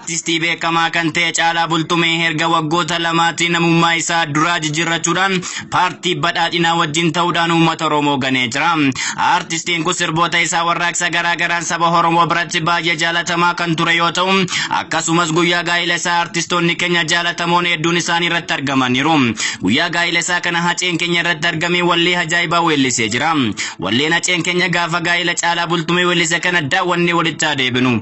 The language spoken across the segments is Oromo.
Artistii beekamaa kan ta'e Caalaa Bultumee erga waggoota lamaatiin namummaa isaa duraa jijjiirrachuudhaan paartii badhaadhinaa wajjin ta'uudhaan uummata Oromoo ganee jira. Artistiin kun sirboota isaa warraaqsa garaagaraan saba Oromoo biratti baay'ee jaalatamaa kan ture yoo ta'u, akkasumas guyyaa gaa'ila isaa artistoonni keenya jaalatamoon hedduun isaanii irratti argamaniiru. Guyyaa gaa'ila isaa kana haceen keenya irratti argamee wallee ajaa'ibaa weellisee jira. Walleen haceen keenya gaafa gaa'ila Caalaa Bultumee weellise kana daawwannee walitti adeebinu.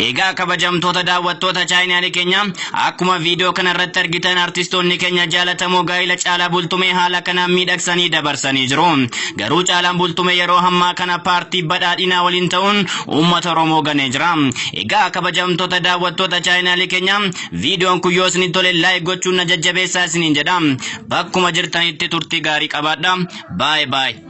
Egaa kabajamtoota daawwattoota chaayinaanii keenya akkuma viidiyoo kana irratti argitan artistoonni keenya jaalatamoo gaa'ila Caalaa Bultumee haala kanaan miidhagsanii dabarsanii jiru. Garuu Caalaan Bultumee yeroo ammaa kana paartii badhaadhinaa waliin ta'uun uummata Oromoo ganee jira. Egaa kabajamtoota daawwattoota chaayinaanii keenya viidiyoon kun yoo isinitti tole laayik gochuun na jajjabeessaa isiniin jedha. Bakkuma jirtanitti turtii gaarii qabaadha. Bye bye.